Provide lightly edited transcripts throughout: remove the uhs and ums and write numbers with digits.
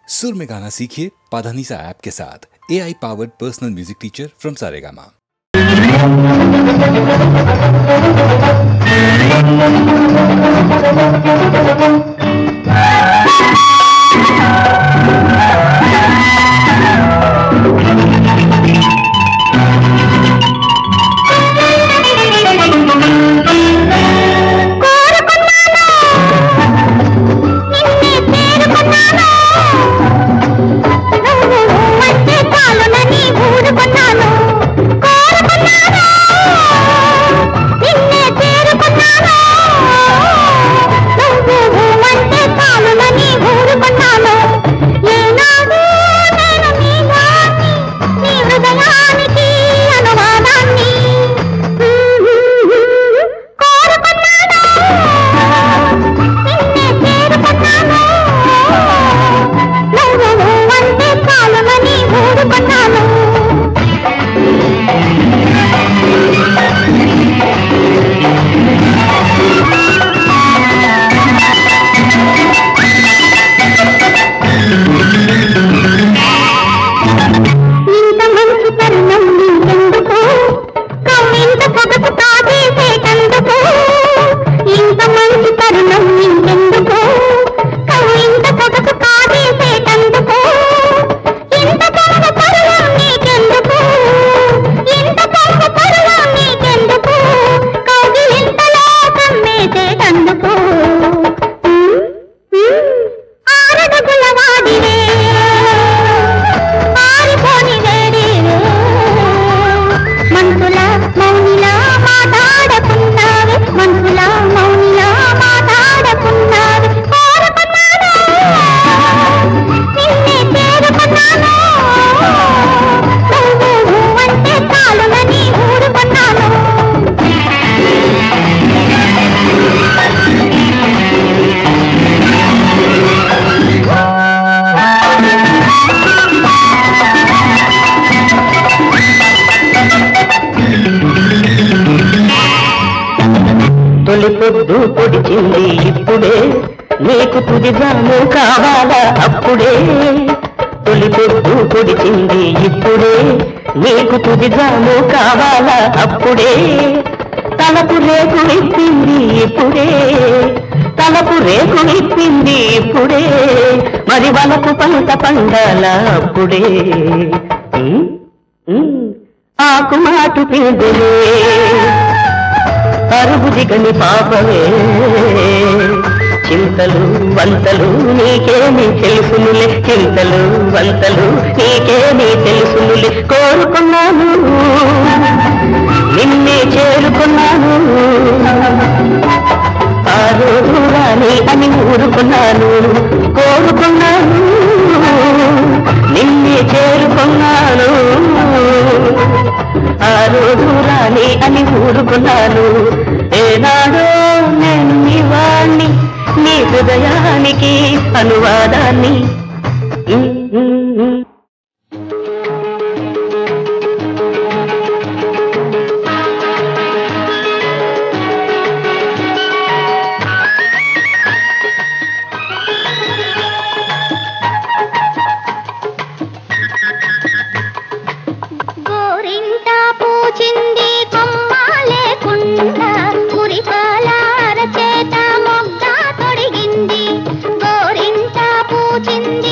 सुर में गाना सीखिए पाधानीसा ऐप के साथ। AI powered personal music teacher from Saregama. పొద్దు పొడిచింది ఇప్పుడే నీకు తుదిగాను కావాలా అప్పుడే తొలి పొద్దు పొడిచింది ఇప్పుడే నీకు తుదిగాను కావాలా అప్పుడే తలపు రేకు విప్పింది ఇప్పుడే తలపు రేకు విప్పింది ఇప్పుడే మరి వలపు పంట పండాల అప్పుడే ఆకు మాటు పిందులే అరుగు దిగని పాపమే చింతలు వంతలు నీకేమీ తెలుసునులే చింతలు వంతలు నీకేమీ తెలుసునులే కోరుకున్నాను నిన్నే చేరుకున్నాను ఆ రోజు రాని అని ఊరుకున్నాను కోరుకున్నాను నిన్నే చేరుకున్నాను ఆ రోజు రాని అని ఊరుకున్నాను ఏనాడో నేను నీ వాణ్ణి నీ హృదయానికి అనువాదాన్ని గోరింట పూచింది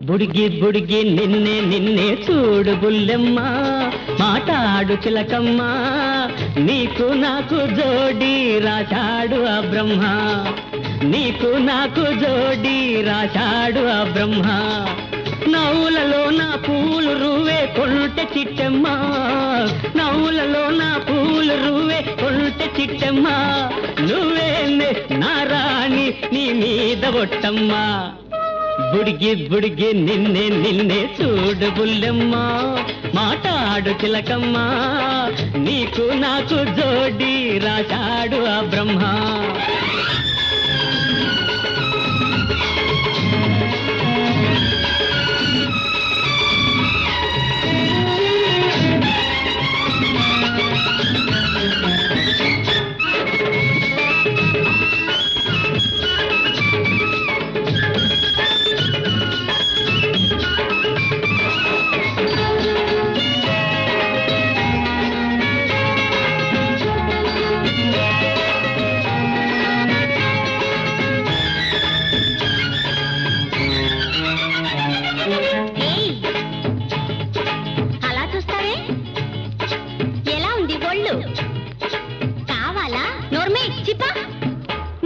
బుడిగి బుడిగి నిన్నే నిన్నే చూడు బుల్లెమ్మ మాటాడు చిలకమ్మ నీకు నాకు జోడి రాశాడు ఆ బ్రహ్మ నీకు నాకు జోడి రాశాడు ఆ బ్రహ్మ నవ్వులలో నా పూలు రువే కొంటె చిట్టెమ్మ నవ్వులలో నా పూలు రువే కొంటె చిట్టెమ్మ నువ్వే నా రాణి నీ మీద ఒట్టమ్మా బుడిగి బుడిగి నిన్నే నిన్నే చూడు బుల్లెమ్మ మాటాడు చిలకమ్మ నీకు నాకు జోడి రాశాడు ఆ బ్రహ్మ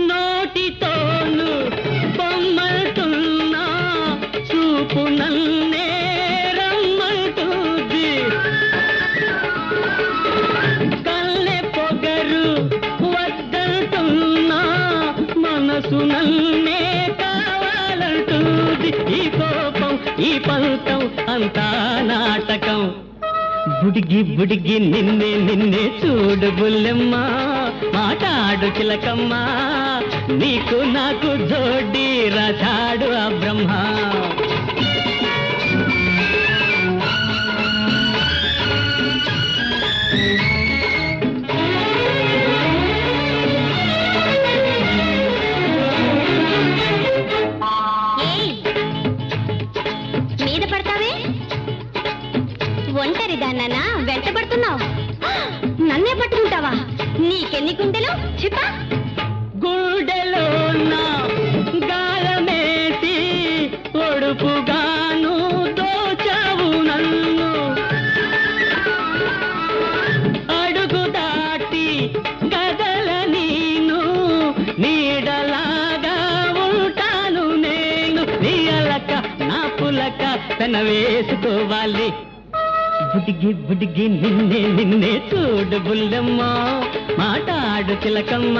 నోటితోను బొమ్మల్తున్నా చూపు నన్నే రమ్మంటుంది కళ్ళె పొగరు వద్దంటున్నా మనసు నన్నే కావాలంటుంది ఈ కోపం ఈ పంతం అంతా నాటకం బుడిగి బుడిగి నిన్నే నిన్నే చూడు బుల్లెమ్మ మాటాడు చిలకమ్మ నీకు నాకు జోడి రాశాడు ఆ బ్రహ్మ మీద పడతావే ఒంటరిదానా వెంటబడుతున్నావు నన్నే పట్టుకుంటావా నీకెన్ని గుండెలు చిపా గుండెలో నా గాలమేసి ఒడుపుగాను దోచావు నన్ను అడుగు దాటి గదల నీను నీడలాగా ఉంటాను నేను నీ అలక నా పులక తన వేసుకోవాలి బుడిగి బుడిగి నిన్నే నిన్నే చూడు బుల్లెమ్మ మాటాడు చిలకమ్మ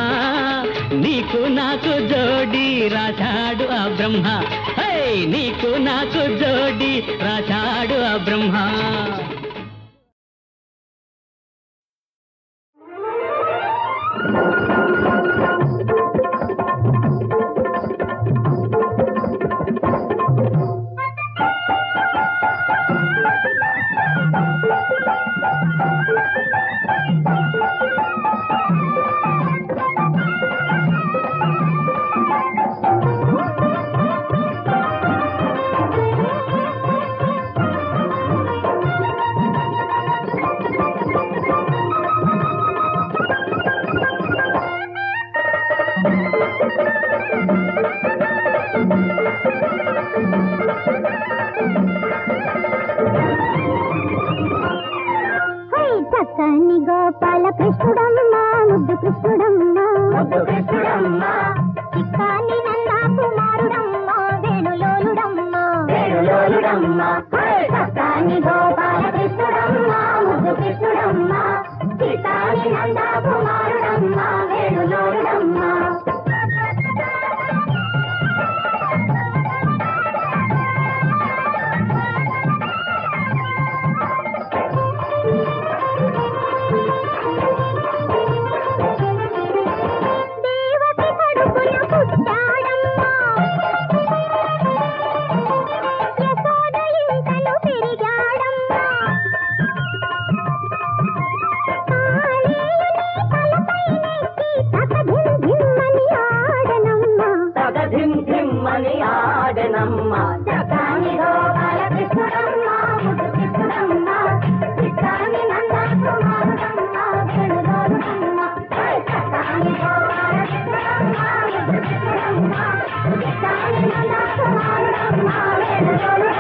నీకు నాకు జోడి రాశాడు ఆ బ్రహ్మ నీకు నాకు జోడి రాశాడు ఆ బ్రహ్మ చక్కని గోపాల కృష్ణుడమ్మా ముద్దు కృష్ణుడమ్మా చిక్కాని నందా కుమారుడమ్మా వేణులోలుడమ్మా చక్కని గోపాల కృష్ణుడమ్మా ముద్దు కృష్ణుడమ్మా చిక్కాని నందా కుమారుడమ్మా వేణులోలుడమ్మా Thank you.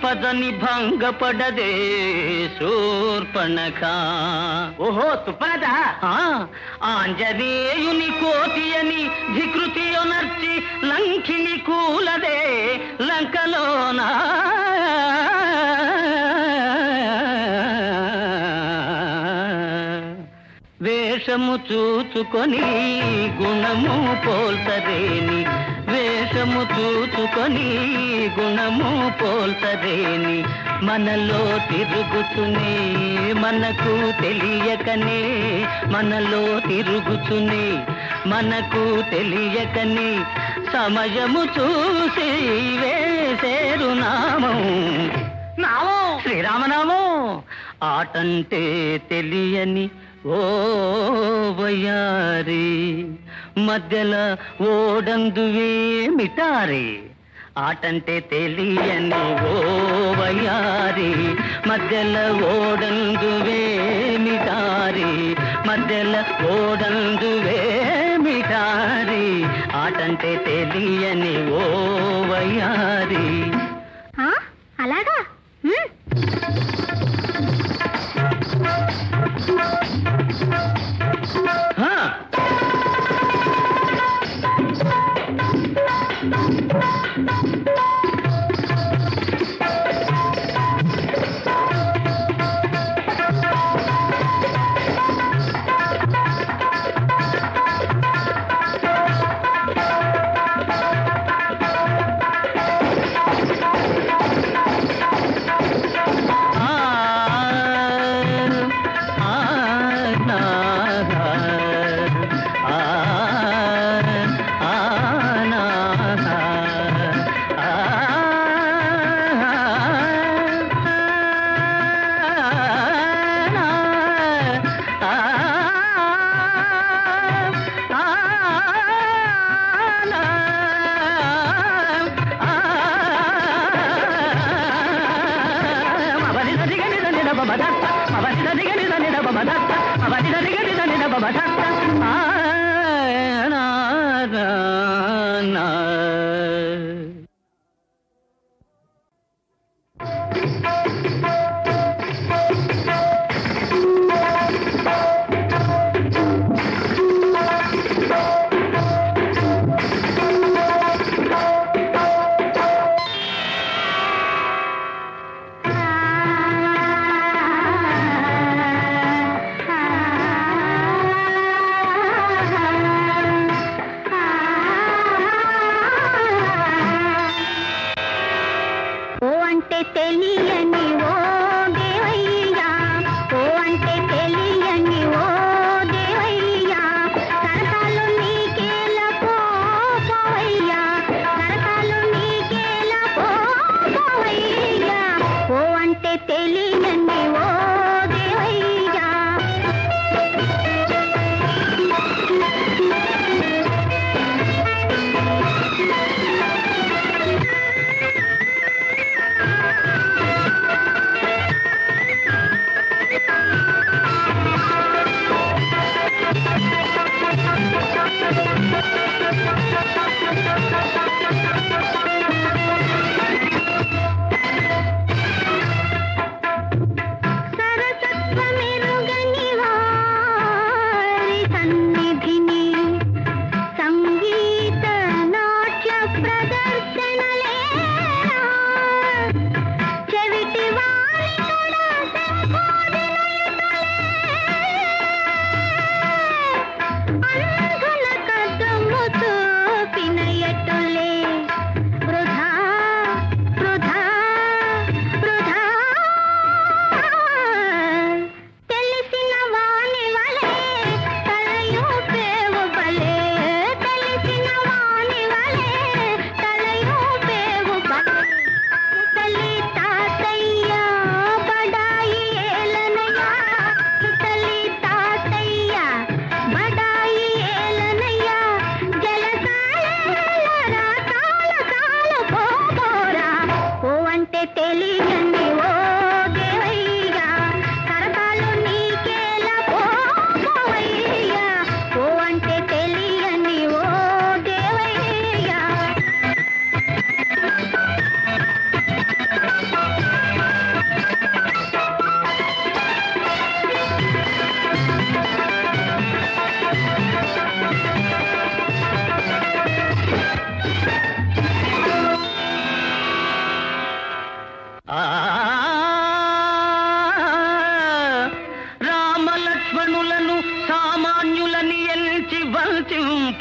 పదని భంగపడదే శూర్పణఖ. ఓహో సుపద, ఆంజనేయుని కోతి అని ధికృతి ఒనర్చి లంకిని కూలదే లంకలోనా. వేషము చూచుకొని గుణము పోల్తరేని, వేషము చూచుకొని గుణము పోల్తరేని, మనలో తిరుగుతునే మనకు తెలియకనే, మనలో తిరుగుతునే మనకు తెలియకనే, సమయము చూసి వేసేరు నామం, నామం శ్రీరామనామం. ఆటంటే తెలియని ఓ వయారి, మధ్యల ఓడందువే మిటారి. ఆటంటే తెలియని ఓ వయారి, మధ్యల ఓడందువే మిటారి, మధ్యల ఓడందువే మిటారి. ఆటంటే తెలియని ఓ వయారి. అలాగా బమదత్త అవతి దరిగని దని దబ బమదత్త అవతి దరిగని దని దబ బమదత్త ఆ నా నా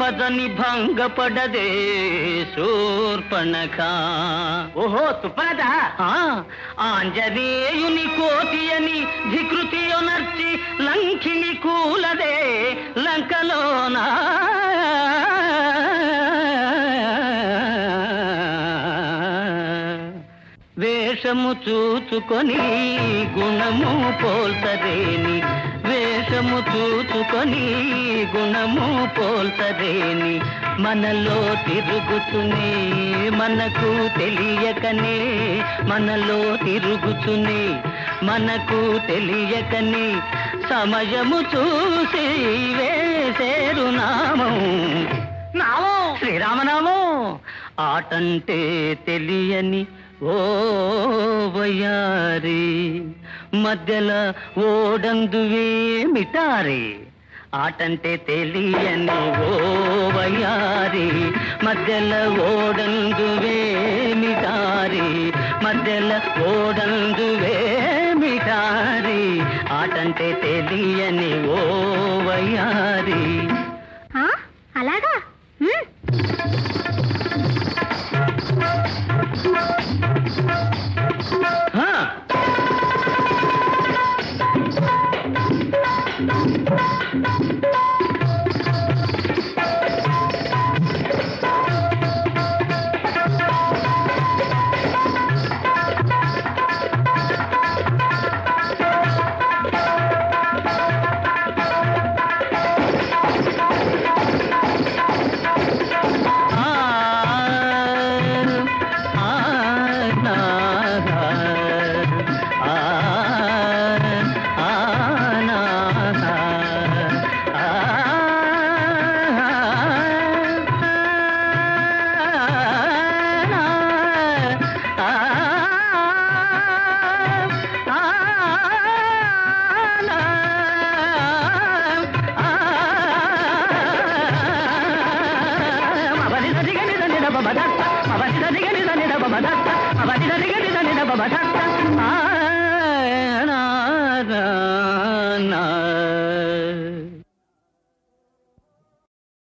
పదని భంగపడదే శూర్పణఖ. ఓహో తుప్పనద ఆంజనేయుని కోతి అని ధికృతి ఒనర్చి లంకిని కూలదే లంకలోనా. వేషము చూచుకొని గుణము పోల్తరేని, వేషము చూచుకొని గుణము పోల్తరేని, మనలో తిరుగుచునే మనకు తెలియకనే, మనలో తిరుగుచునే మనకు తెలియకనే, సమయము చూసి వేసేరు నామం, నామం శ్రీరామనామం. ఆటంటే తెలియని ఓ వయారి మధ్యల ఓడందువే మిటారే. ఆటంటే తెలియని ఓ వయారి మధ్యల ఓడందువే మిటారి, మధ్యల ఓడందువే మిటారి. ఆటంటే తెలియని ఓ వయారి. అలాగా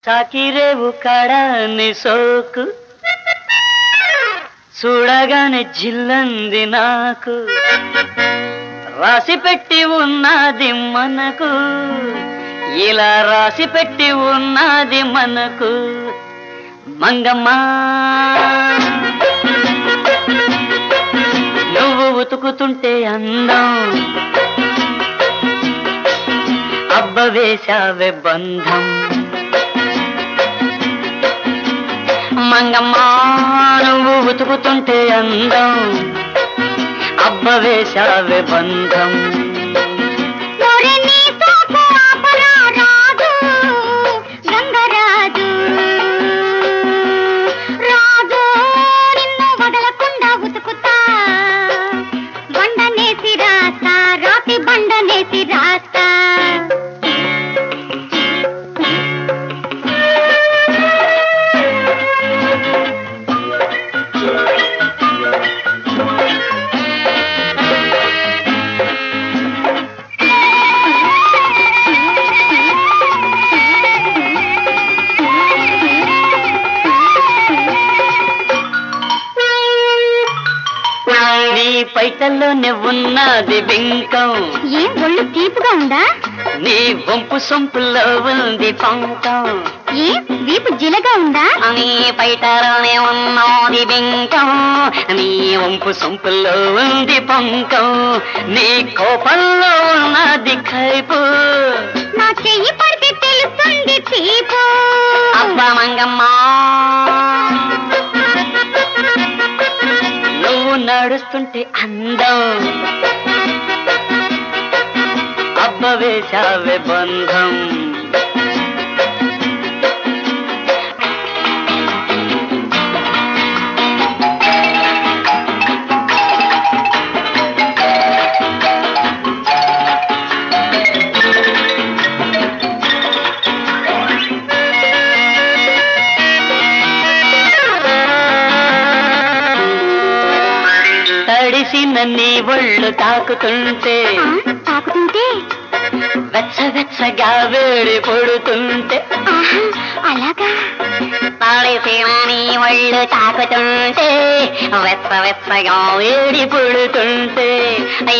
తాకిరేవు కడాన్ని సోకు చూడగానే జిల్లంది నాకు రాసి పెట్టి ఉన్నది మనకు ఇలా రాసి పెట్టి ఉన్నది మనకు మంగమ్మ నువ్వు ఉతుకుతుంటే అందం అబ్బ వేశావే బంధం మంగమ్మ నువ్వు ఉతుకుతుంటే అందం అబ్బ వేశావే బంధం గంగరాజు రాజు నిన్ను వదలకుండా ఉతుకుతా బండనేసి రాస్తా రాతి బండనేసి రాస్తా పైటల్లోనే ఉన్నది బింకం ఏం ఒళ్ళు తీపుగా ఉందా నీ వంపు సొంపులో ఉంది పంకం ఏం వీపు జిలగా ఉందా నీ పైటలోనే ఉన్నది బింకం నీ వంపు సొంపులో ఉంది పంకం నీ కోపంలో ఉన్నది కైపు నా చెయ్యి పడితే తెలుస్తుంది తీపు అబ్బా మంగమ్మ నువ్వు నడుస్తుంటే అందం అబ్బ వేశావే బంధం తడిసిన నీ ఒళ్ళు తాకుతుంటే వెచ్చ వెచ్చగా వేడి పడుతుంటే అలాగా తడిసిన నీ ఒళ్ళు తాకుతుంటే వెచ్చ వెచ్చగా వేడి పడుతుంటే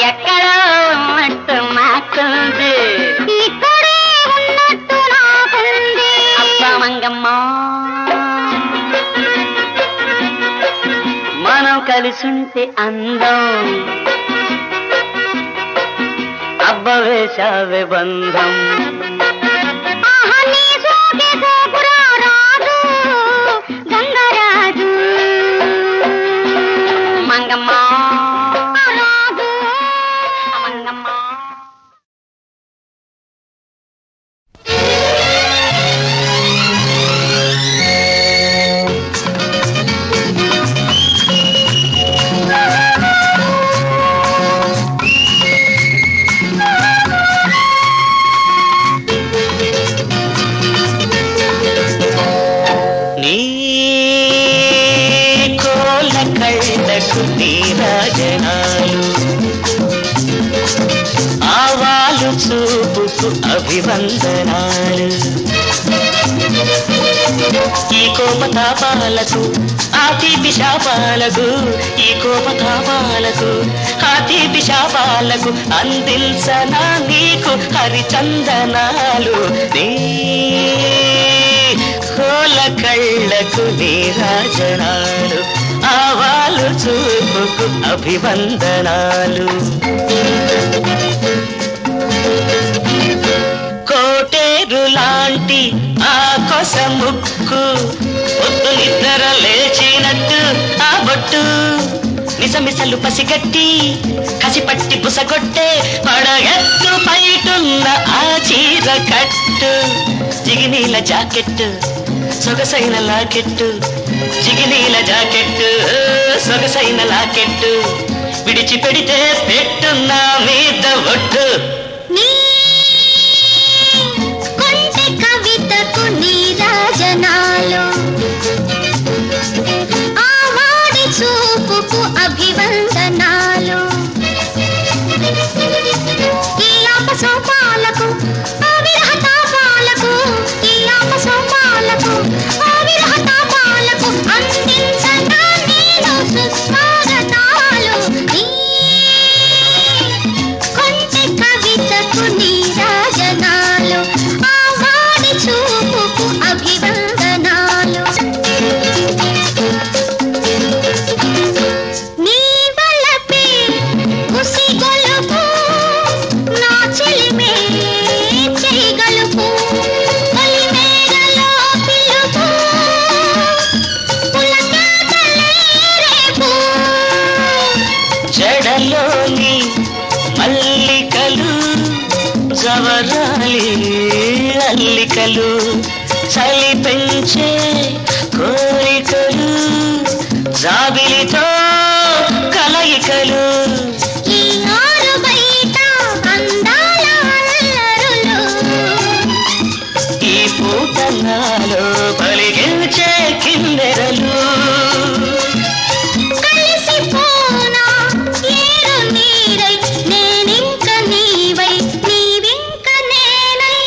ఎక్కడో ఉన్నట్టు నాకుంది ఇక్కడే ఉన్నట్టు నాకుంది అబ్బా మంగమ్మ మనం కలిసుంటే అందం అబ్బ వేశావే బంధం గంగరాజు మంగమ్మ రాజు మంగమ్మ ఆవాలు చూపుకు అభివందనాలు ఈ కోపతాపాలకు ఆ తీపి శాపాలకు ఈ కోపతాపాలకు ఆ తీపి శాపాలకు అందించనా నీకు హరిచందనాలు నీ కోల కళ్ళకు నీరాజనాలు ఆవాలు చూపుకు అభివందనాలు కోటేరు లాంటి ఆ కొస ముక్కు పొద్దు నిద్ర లేచినట్టు ఆ బొట్టు మిసమిసలు పసిగట్టి కసిపట్టి బుసగొట్టే పడగెత్తు పైటున్న ఆ చీర కట్టు జిగినీల జాకెట్టు సొగసైన లాకెట్టు జిగినీల జాకెట్టు సొగసైన లాకెట్టు విడిచి పెడితే పెట్టున్న మీద ఒట్టు కవితకు నీరాజనాలు ఆవాడి చూపుకు అభివందనాలు ఈ ఆపసోపాలకు ఆ విరహ తాపాలకు ఈ ఆపసోపాలకు సవరాలి అల్లికలు చలి పెంచే కోరికలు జాబిలితో కలయికలు ఈ ఆరు బయట అందాల అల్లరులు ఈ పూటనాలో పలిగించే కిన్నెరలు కలిసిపోనా ఏరు నీరై నేనింక నీవై నీవింక నేనై